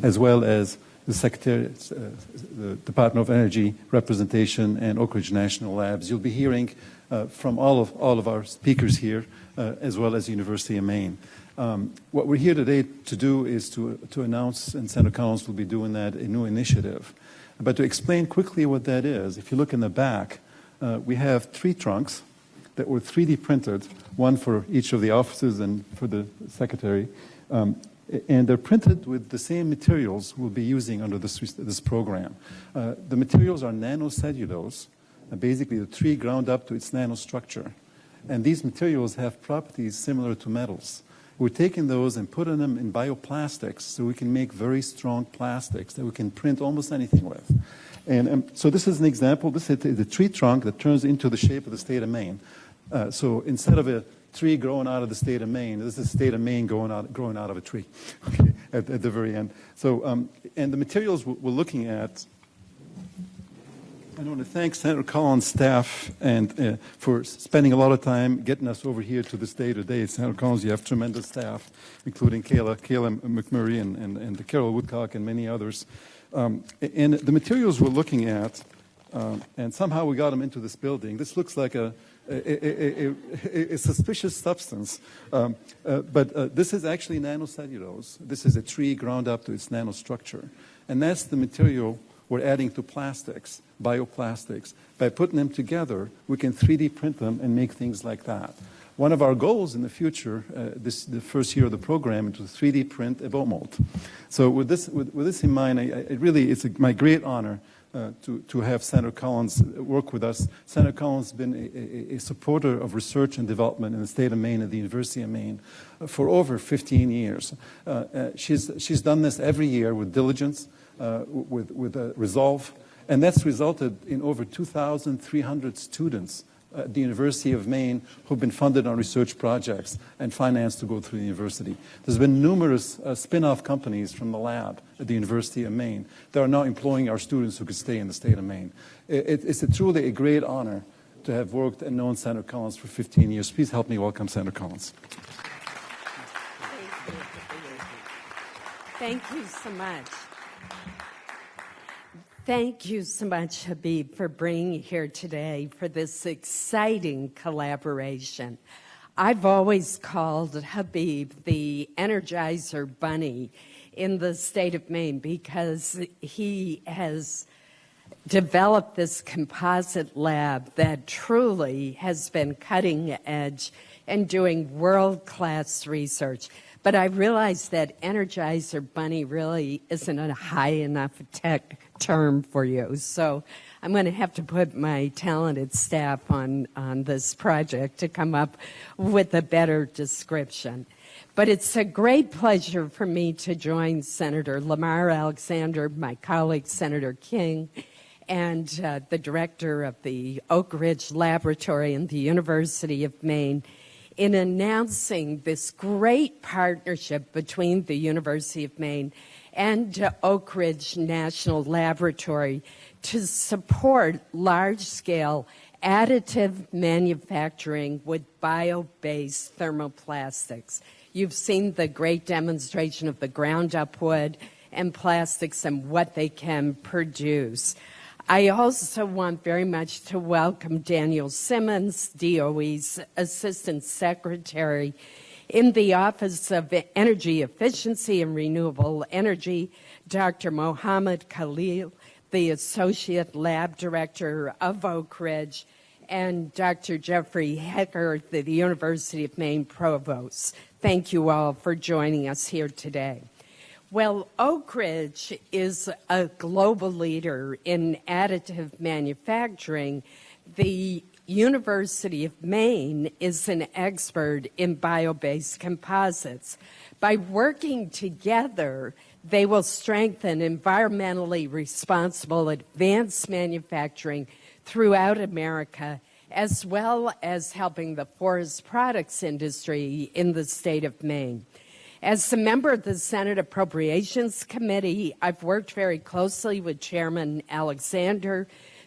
as well as the Secretary, the Department of Energy representation and Oak Ridge National Labs. You'll be hearing from all of our speakers here, as well as University of Maine. What we're here today to do is to announce, and Senator Collins will be doing that, a new initiative. But to explain quickly what that is, if you look in the back, we have 3 trunks that were 3D printed, one for each of the offices and for the Secretary. And they're printed with the same materials we'll be using under this program. The materials are nanocellulose, basically the tree ground up to its nanostructure. And these materials have properties similar to metals. We're taking those and putting them in bioplastics so we can make very strong plastics that we can print almost anything with. And so this is an example. This is the tree trunk that turns into the shape of the state of Maine. So instead of a tree growing out of the state of Maine, this is the state of Maine growing out of a tree, okay, at the very end. So, and the materials we're looking at, I want to thank Senator Collins' staff and for spending a lot of time getting us over here to this day today. Senator Collins, you have tremendous staff, including Kayla McMurray and Carol Woodcock and many others. And the materials we're looking at, and somehow we got them into this building. This looks like a suspicious substance, but this is actually nanocellulose. This is a tree ground up to its nanostructure, and that's the material we're adding to plastics, bioplastics. By putting them together, we can 3D print them and make things like that. One of our goals in the future, the first year of the program, is to 3D print a boat mold. So with this in mind, it's my great honor to have Senator Collins work with us. Senator Collins has been a supporter of research and development in the state of Maine at the University of Maine for over 15 years. She's done this every year with diligence, with resolve, and that's resulted in over 2,300 students at the University of Maine who've been funded on research projects and financed to go through the university. There's been numerous spin-off companies from the lab at the University of Maine that are now employing our students who could stay in the state of Maine. It's truly a great honor to have worked and known Senator Collins for 15 years. Please help me welcome Senator Collins. Thank you so much. Thank you so much, Habib, for being here today for this exciting collaboration. I've always called Habib the Energizer Bunny in the state of Maine because he has developed this composite lab that truly has been cutting edge and doing world-class research. But I realize that Energizer Bunny really isn't a high enough tech term for you. So I'm going to have to put my talented staff on this project to come up with a better description. But it's a great pleasure for me to join Senator Lamar Alexander, my colleague Senator King, and the director of the Oak Ridge Laboratory in the University of Maine in announcing this great partnership between the University of Maine and Oak Ridge National Laboratory to support large-scale additive manufacturing with bio-based thermoplastics. You've seen the great demonstration of the ground-up wood and plastics and what they can produce. I also want very much to welcome Daniel Simmons, DOE's Assistant Secretary in the Office of Energy Efficiency and Renewable Energy, Dr. Mohammed Khalil, the Associate Lab Director of Oak Ridge, and Dr. Jeffrey Hecker, the University of Maine Provost. Thank you all for joining us here today. Well, Oak Ridge is a global leader in additive manufacturing. The University of Maine is an expert in bio-based composites. By working together, they will strengthen environmentally responsible advanced manufacturing throughout America, as well as helping the forest products industry in the state of Maine. As a member of the Senate Appropriations Committee, I've worked very closely with Chairman Alexander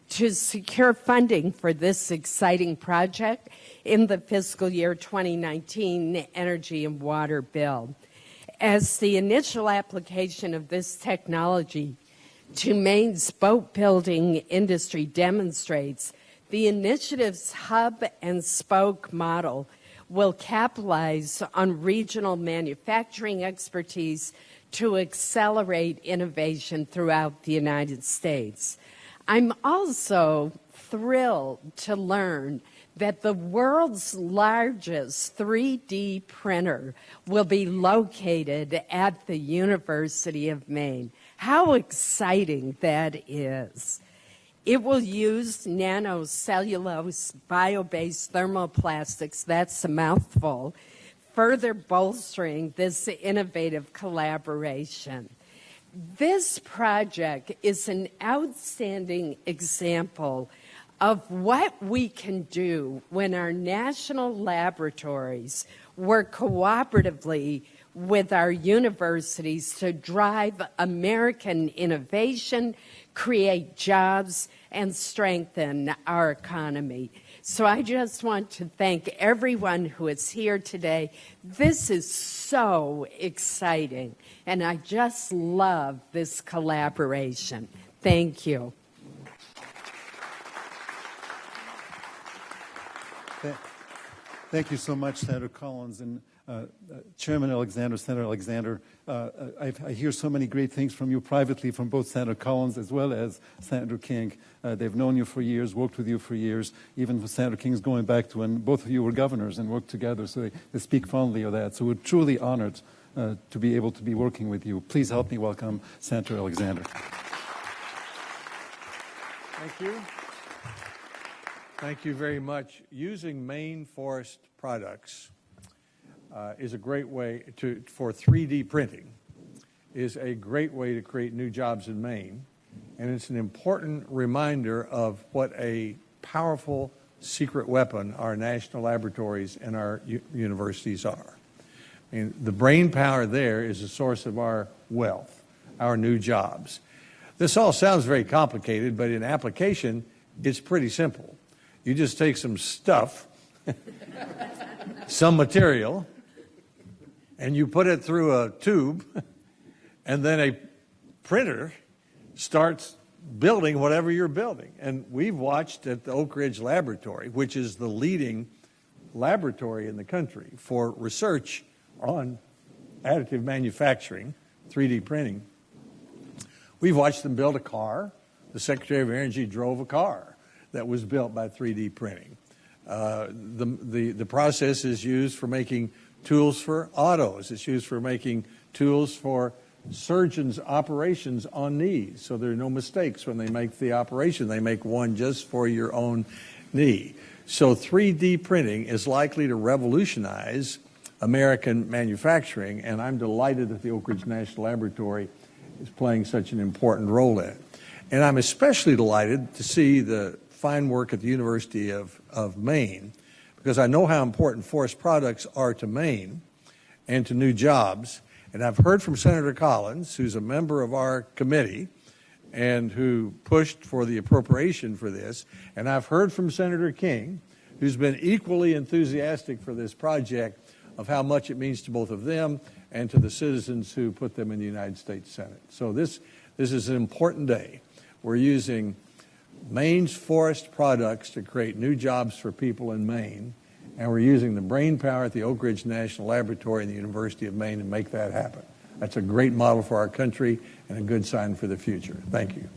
to secure funding for this exciting project in the fiscal year 2019 Energy and Water Bill. As the initial application of this technology to Maine's boat building industry demonstrates, the initiative's hub and spoke model will capitalize on regional manufacturing expertise to accelerate innovation throughout the United States. I'm also thrilled to learn that the world's largest 3D printer will be located at the University of Maine. How exciting that is. It will use nanocellulose bio-based thermoplastics, that's a mouthful, further bolstering this innovative collaboration. This project is an outstanding example of what we can do when our national laboratories work cooperatively with our universities to drive American innovation, create jobs, and strengthen our economy. So I just want to thank everyone who is here today. This is so exciting, and I just love this collaboration. Thank you. Thank you so much, Senator Collins. And Chairman Alexander, Senator Alexander, I hear so many great things from you privately, from both Senator Collins as well as Senator King. They've known you for years, worked with you for years, even with Senator King's going back to when both of you were governors and worked together, so they speak fondly of that. So we're truly honored to be able to be working with you. Please help me welcome Senator Alexander. Thank you. Thank you very much. Using Maine forest products is a great way for 3D printing, is a great way to create new jobs in Maine, and it's an important reminder of what a powerful secret weapon our national laboratories and our universities are. I mean, the brain power there is a source of our wealth, our new jobs. This all sounds very complicated, but in application, it's pretty simple. You just take some stuff, some material, and you put it through a tube, and then a printer starts building whatever you're building. And we've watched at the Oak Ridge Laboratory, which is the leading laboratory in the country for research on additive manufacturing, 3D printing. We've watched them build a car. The Secretary of Energy drove a car that was built by 3D printing. The process is used for making tools for autos. It's used for making tools for surgeons' operations on knees, so there are no mistakes when they make the operation. They make one just for your own knee. So 3D printing is likely to revolutionize American manufacturing, and I'm delighted that the Oak Ridge National Laboratory is playing such an important role in it. And I'm especially delighted to see the fine work at the University of Maine, because I know how important forest products are to Maine and to new jobs. And I've heard from Senator Collins, who's a member of our committee and who pushed for the appropriation for this. And I've heard from Senator King, who's been equally enthusiastic for this project, of how much it means to both of them and to the citizens who put them in the United States Senate. So this is an important day. We're using Maine's forest products to create new jobs for people in Maine, and we're using the brain power at the Oak Ridge National Laboratory and the University of Maine to make that happen. That's a great model for our country and a good sign for the future. Thank you.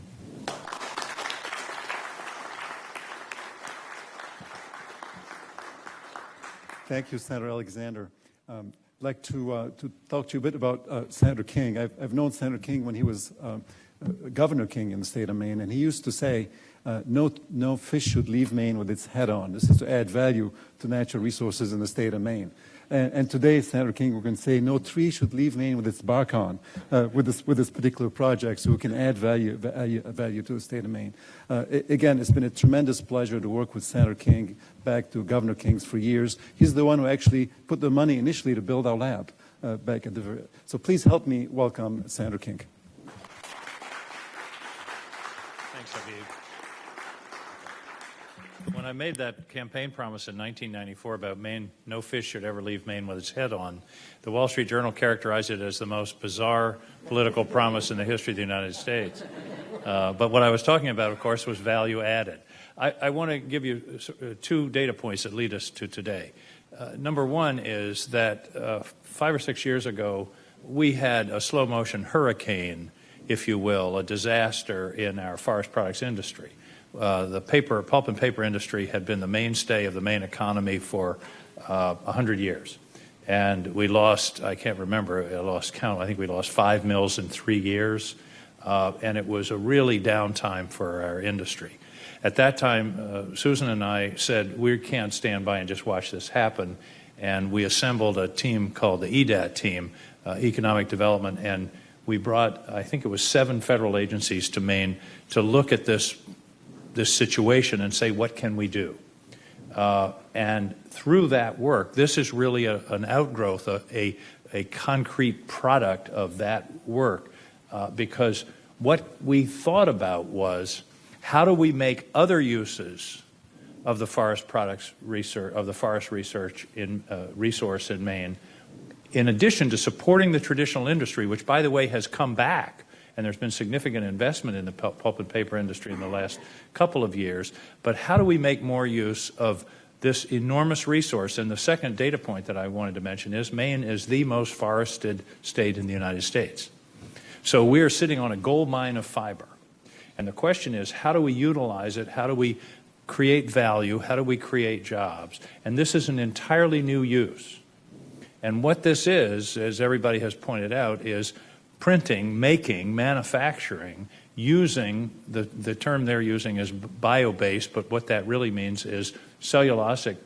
Thank you, Senator Alexander. I'd like to talk to you a bit about Senator King. I've known Senator King when he was Governor King in the state of Maine, and he used to say, no fish should leave Maine with its head on. This is to add value to natural resources in the state of Maine. And today, Senator King, we're going to say no tree should leave Maine with its bark on with this particular project, so we can add value to the state of Maine. Again, it's been a tremendous pleasure to work with Senator King, back to Governor King's for years. He's the one who actually put the money initially to build our lab. back at the very. So please help me welcome Senator King. Thanks, Habib. When I made that campaign promise in 1994 about Maine, no fish should ever leave Maine with its head on, the Wall Street Journal characterized it as the most bizarre political promise in the history of the United States. But what I was talking about, of course, was value added. I want to give you two data points that lead us to today. Number one is that 5 or 6 years ago, we had a slow motion hurricane, if you will, a disaster in our forest products industry. The pulp and paper industry had been the mainstay of the Maine economy for 100 years. And we lost, I can't remember, I lost count, I think we lost 5 mills in 3 years. And it was a really downtime for our industry. At that time, Susan and I said, we can't stand by and just watch this happen. And we assembled a team called the EDAT team, Economic Development, and we brought, I think it was 7 federal agencies to Maine to look at this situation and say, what can we do? And through that work, this is really an outgrowth, a concrete product of that work, because what we thought about was, how do we make other uses of the forest products research, of the forest research resource in Maine, in addition to supporting the traditional industry, which, by the way, has come back, and there's been significant investment in the pulp and paper industry in the last couple of years, but how do we make more use of this enormous resource? And the second data point that I wanted to mention is Maine is the most forested state in the United States. So we are sitting on a gold mine of fiber. And the question is, how do we utilize it? How do we create value? How do we create jobs? And this is an entirely new use. And what this is, as everybody has pointed out, is printing, making, manufacturing, using, the term they're using is bio-based, but what that really means is cellulosic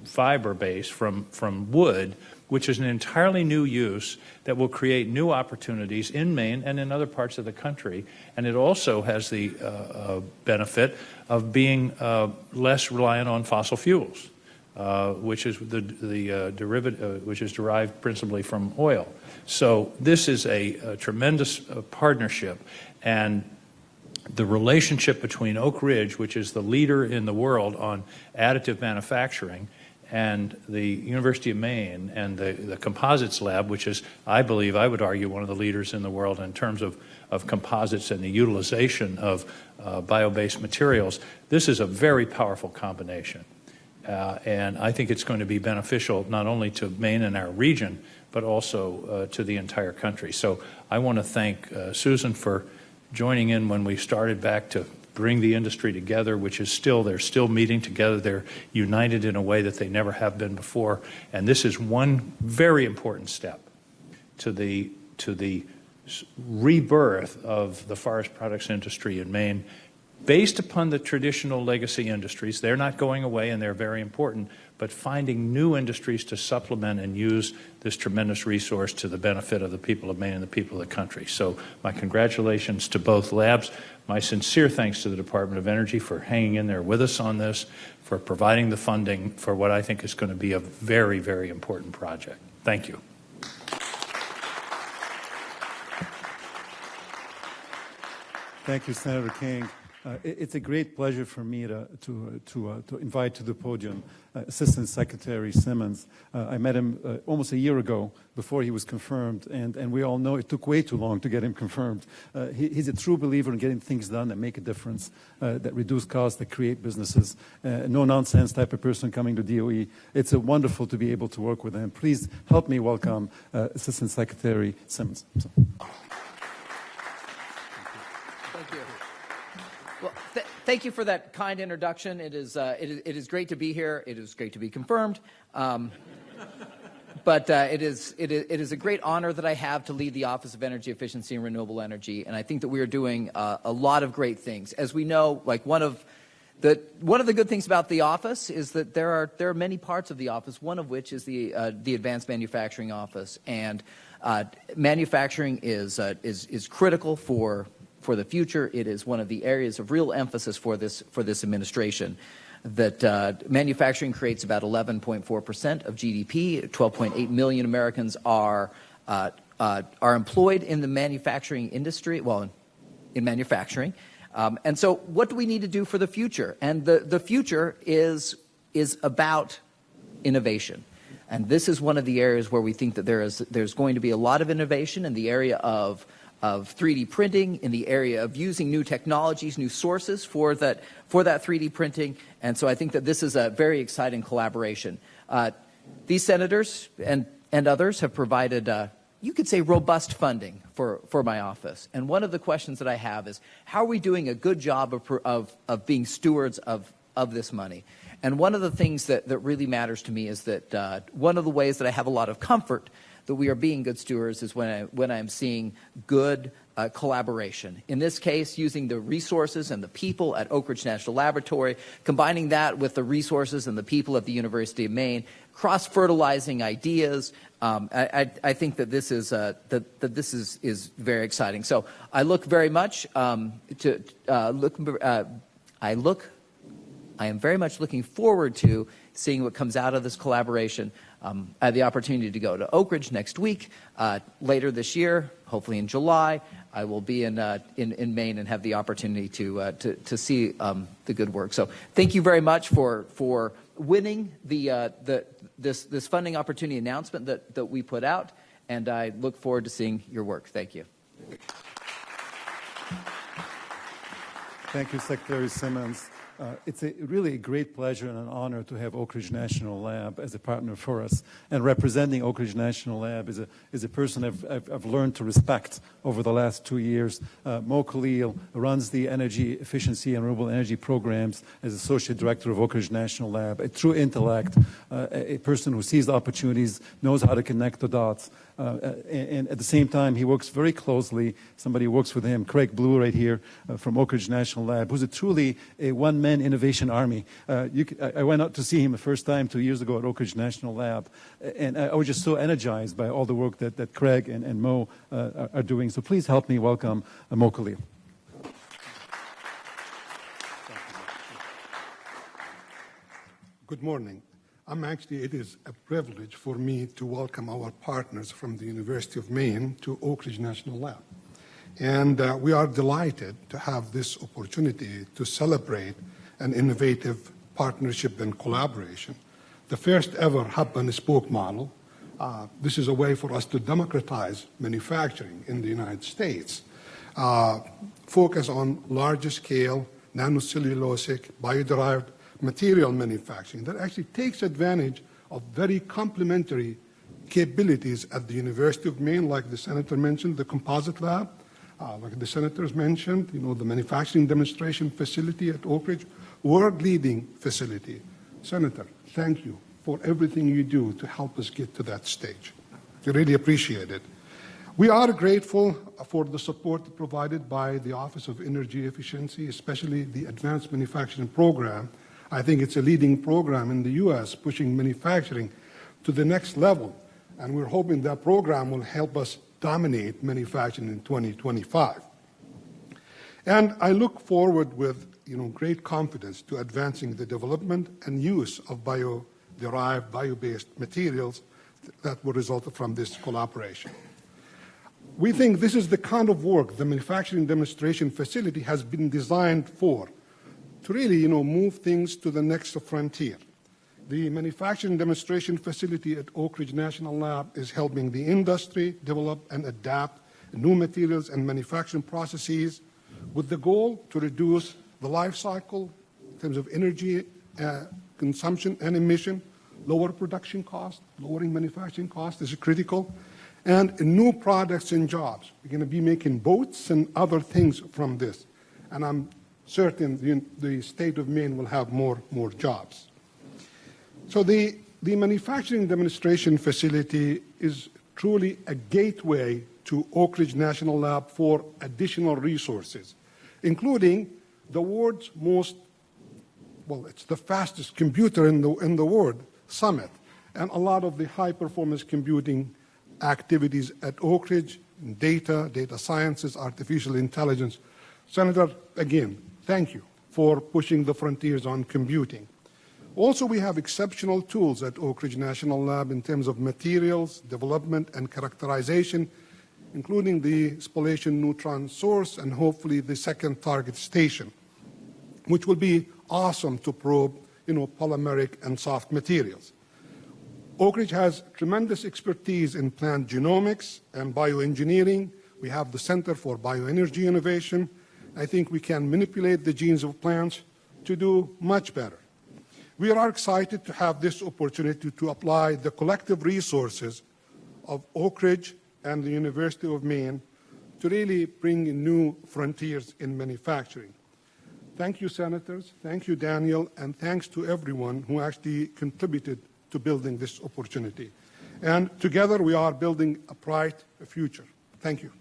fiber base from wood, which is an entirely new use that will create new opportunities in Maine and in other parts of the country. And it also has the benefit of being less reliant on fossil fuels, which is the derivative, which is derived principally from oil. So this is a tremendous partnership, and the relationship between Oak Ridge, which is the leader in the world on additive manufacturing, and the University of Maine and the Composites Lab, which is, I believe, I would argue, one of the leaders in the world in terms of composites and the utilization of bio-based materials. This is a very powerful combination. And I think it's going to be beneficial not only to Maine and our region, but also to the entire country. So I want to thank Susan for joining in when we started back to bring the industry together, which is they're still meeting together. They're united in a way that they never have been before. And this is one very important step to the rebirth of the forest products industry in Maine, based upon the traditional legacy industries. They're not going away, and they're very important, but finding new industries to supplement and use this tremendous resource to the benefit of the people of Maine and the people of the country. So my congratulations to both labs. My sincere thanks to the Department of Energy for hanging in there with us on this, for providing the funding for what I think is going to be a very, very important project. Thank you. Thank you, Senator King. It's a great pleasure for me to invite to the podium Assistant Secretary Simmons. I met him almost a year ago before he was confirmed, and we all know it took way too long to get him confirmed. He's a true believer in getting things done that make a difference, that reduce costs, that create businesses. No-nonsense type of person coming to DOE. It's wonderful to be able to work with him. Please help me welcome Assistant Secretary Simmons. Well, thank you for that kind introduction. It is great to be here. It is great to be confirmed. But it is a great honor that I have to lead the Office of Energy Efficiency and Renewable Energy, and I think that we are doing a lot of great things. As we know, like one of the good things about the office is that there are many parts of the office. One of which is the Advanced Manufacturing Office, and manufacturing is critical for for the future. It is one of the areas of real emphasis for this administration. That manufacturing creates about 11.4% of GDP. 12.8 million Americans are employed in the manufacturing industry. Well, in manufacturing. And so what do we need to do for the future? And the future is about innovation. And this is one of the areas where we think that there's going to be a lot of innovation in the area of 3D printing, in the area of using new technologies, new sources for that 3D printing. And so I think that this is a very exciting collaboration. These senators and others have provided you could say robust funding for my office. And one of the questions that I have is, how are we doing a good job of being stewards of this money? And one of the things that really matters to me is that one of the ways that I have a lot of comfort that we are being good stewards is when I'm seeing good collaboration. In this case, using the resources and the people at Oak Ridge National Laboratory, combining that with the resources and the people at the University of Maine, cross-fertilizing ideas. I think that this is is very exciting. So I look very much I am very much looking forward to seeing what comes out of this collaboration. I had the opportunity to go to Oak Ridge next week. Later this year, hopefully in July, I will be in Maine and have the opportunity to see the good work. So thank you very much for winning this funding opportunity announcement that we put out, and I look forward to seeing your work. Thank you. Thank you, Secretary Simmons. It's really a great pleasure and an honor to have Oak Ridge National Lab as a partner for us. And representing Oak Ridge National Lab is a person I've learned to respect over the last 2 years. Mo Khalil runs the energy efficiency and renewable energy programs as Associate Director of Oak Ridge National Lab. A true intellect, a person who sees the opportunities, knows how to connect the dots. And at the same time, he works very closely. Somebody who works with him, Craig Blue right here from Oak Ridge National Lab, who's truly a one-man innovation army. I went out to see him the first time 2 years ago at Oak Ridge National Lab, and I was just so energized by all the work that Craig and Mo are doing. So please help me welcome Mo Khalil. Good morning. It is a privilege for me to welcome our partners from the University of Maine to Oak Ridge National Lab. And we are delighted to have this opportunity to celebrate an innovative partnership and collaboration. The first ever hub and spoke model. This is a way for us to democratize manufacturing in the United States. Focus on larger scale, nanocellulosic, bio-derived material manufacturing that actually takes advantage of very complementary capabilities at the University of Maine, like the Senator mentioned, the composite lab, like the Senators mentioned, the manufacturing demonstration facility at Oak Ridge, world-leading facility. Senator, thank you for everything you do to help us get to that stage. We really appreciate it. We are grateful for the support provided by the Office of Energy Efficiency, especially the Advanced Manufacturing Program. I think it's a leading program in the U.S. pushing manufacturing to the next level, and we're hoping that program will help us dominate manufacturing in 2025. And I look forward with great confidence to advancing the development and use of bio-derived, bio-based materials that will result from this collaboration. We think this is the kind of work the manufacturing demonstration facility has been designed for, to really, move things to the next frontier. The manufacturing demonstration facility at Oak Ridge National Lab is helping the industry develop and adapt new materials and manufacturing processes with the goal to reduce the life cycle in terms of energy consumption and emission, lower production cost, lowering manufacturing cost is critical, and new products and jobs. We're going to be making boats and other things from this. And I'm certain the state of Maine will have more jobs. So the manufacturing demonstration facility is truly a gateway to Oak Ridge National Lab for additional resources, including the world's it's the fastest computer in the world, Summit, and a lot of the high-performance computing activities at Oak Ridge, data sciences, artificial intelligence, Senator, again, thank you for pushing the frontiers on computing. Also, we have exceptional tools at Oak Ridge National Lab in terms of materials, development, and characterization, including the spallation neutron source and hopefully the second target station, which will be awesome to probe, polymeric and soft materials. Oak Ridge has tremendous expertise in plant genomics and bioengineering. We have the Center for Bioenergy Innovation. I think we can manipulate the genes of plants to do much better. We are excited to have this opportunity to apply the collective resources of Oak Ridge and the University of Maine to really bring in new frontiers in manufacturing. Thank you, Senators. Thank you, Daniel. And thanks to everyone who actually contributed to building this opportunity. And together we are building a bright future. Thank you.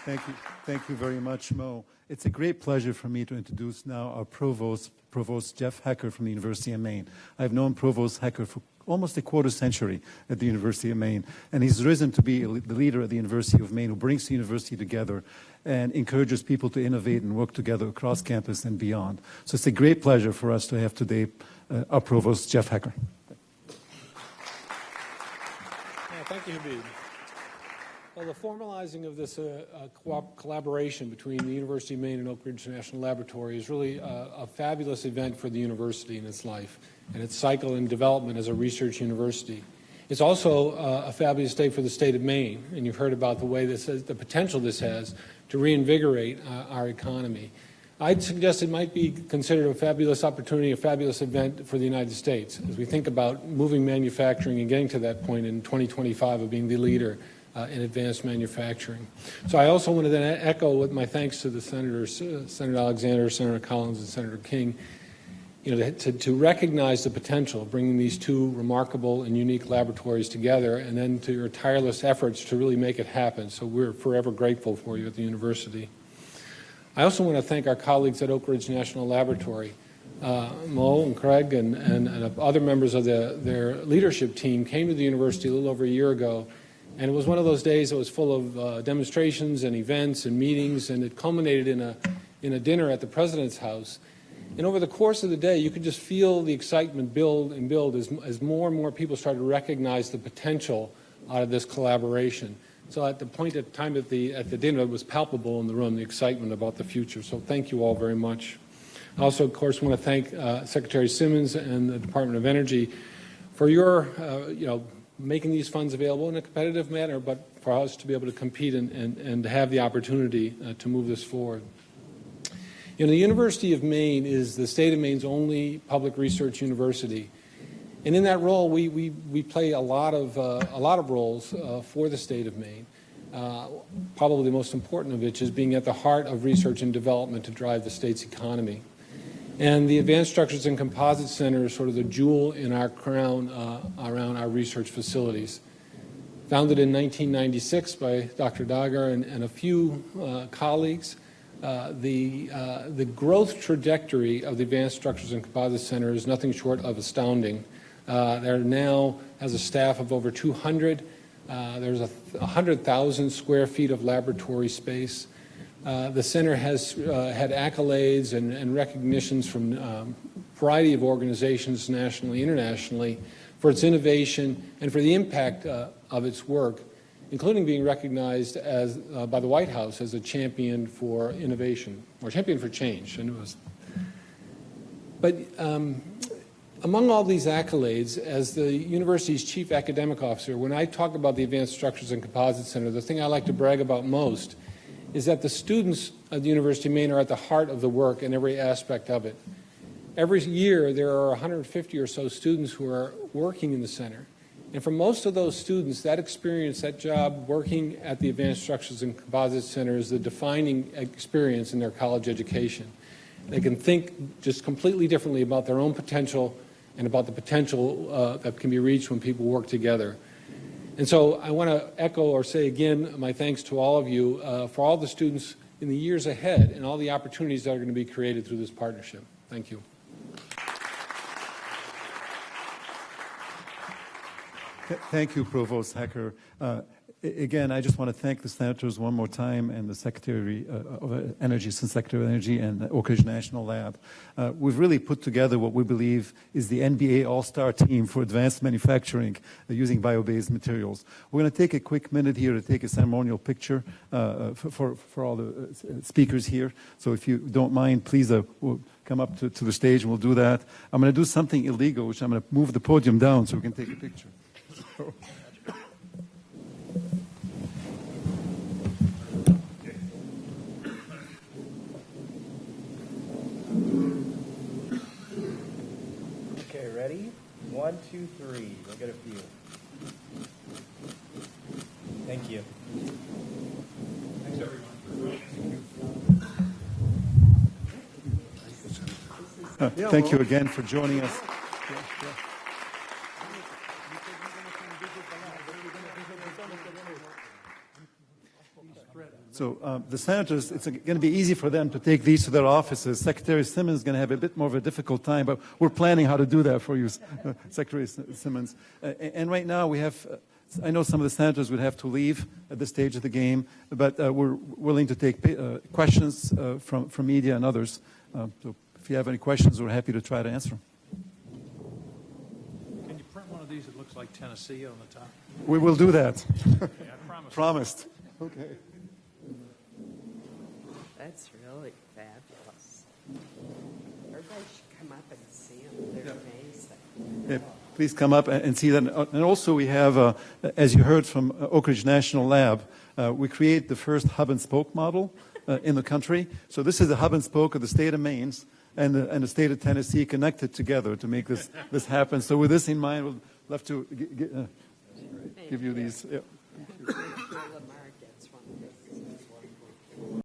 Thank you. Thank you very much, Mo. It's a great pleasure for me to introduce now our Provost Jeff Hecker from the University of Maine. I've known Provost Hecker for almost a quarter century at the University of Maine, and he's risen to be the leader at the University of Maine who brings the university together and encourages people to innovate and work together across campus and beyond. So it's a great pleasure for us to have today our Provost, Jeff Hecker. Thank you, Habib. Well, the formalizing of this collaboration between the University of Maine and Oak Ridge National Laboratory is really a fabulous event for the university in its life and its cycle and development as a research university. It's also a fabulous day for the state of Maine, and you've heard about the way the potential this has to reinvigorate our economy. I'd suggest it might be considered a fabulous opportunity, a fabulous event for the United States as we think about moving manufacturing and getting to that point in 2025 of being the leader in advanced manufacturing. So I also want to then echo with my thanks to the senators, Senator Alexander, Senator Collins, and Senator King, to recognize the potential of bringing these two remarkable and unique laboratories together, and then to your tireless efforts to really make it happen. So we're forever grateful for you at the university. I also want to thank our colleagues at Oak Ridge National Laboratory. Mo and Craig and other members of their leadership team came to the university a little over a year ago. And it was one of those days that was full of demonstrations and events and meetings, and it culminated in a dinner at the President's house. And over the course of the day, you could just feel the excitement build and build as more and more people started to recognize the potential out of this collaboration. So at the time at the dinner, it was palpable in the room, the excitement about the future. So thank you all very much. I also, of course, want to thank Secretary Simmons and the Department of Energy for your, making these funds available in a competitive manner, but for us to be able to compete and have the opportunity to move this forward. The University of Maine is the state of Maine's only public research university, and in that role, we play a lot of roles for the state of Maine. Probably the most important of which is being at the heart of research and development to drive the state's economy. And the Advanced Structures and Composites Center is sort of the jewel in our crown around our research facilities. Founded in 1996 by Dr. Dagar and a few colleagues, the growth trajectory of the Advanced Structures and Composites Center is nothing short of astounding. There now has a staff of over 200. There's 100,000 square feet of laboratory space. The center has had accolades and recognitions from a variety of organizations nationally, internationally, for its innovation and for the impact of its work, including being recognized as by the White House as a champion for innovation, or champion for change. And it was, but among all these accolades, as the university's chief academic officer, when I talk about the Advanced Structures and Composites Center, the thing I like to brag about most is that the students at the University of Maine are at the heart of the work in every aspect of it. Every year, there are 150 or so students who are working in the center. And for most of those students, that experience, that job working at the Advanced Structures and Composites Center is the defining experience in their college education. They can think just completely differently about their own potential and about the potential that can be reached when people work together. And so I want to echo or say again my thanks to all of you for all the students in the years ahead and all the opportunities that are going to be created through this partnership. Thank you. Thank you, Provost Hecker. Again, I just want to thank the senators one more time and the Secretary of Energy, Assistant Secretary of Energy, and the Oak Ridge National Lab. We've really put together what we believe is the NBA all-star team for advanced manufacturing using bio-based materials. We're going to take a quick minute here to take a ceremonial picture for all the speakers here. So if you don't mind, please we'll come up to the stage and we'll do that. I'm going to do something illegal, which I'm going to move the podium down so we can take a picture. Okay, ready? 1, 2, 3. We'll get a few. Thank you. Thanks, everyone. Thank you again for joining us. So the senators, it's going to be easy for them to take these to their offices. Secretary Simmons is going to have a bit more of a difficult time, but we're planning how to do that for you, Secretary Simmons. And right now we have, I know some of the senators would have to leave at this stage of the game, but we're willing to take questions from media and others. So if you have any questions, we're happy to try to answer them. Can you print one of these that looks like Tennessee on the top? We will do that. Okay, I promise. Promised. Okay. That's really fabulous. Everybody should come up and see them. They're amazing. Yeah, please come up and see that. And also we have, as you heard from Oak Ridge National Lab, we create the first hub and spoke model in the country. So this is the hub and spoke of the state of Maine and the state of Tennessee connected together to make this happen. So with this in mind, we'd love to give you these. Yeah.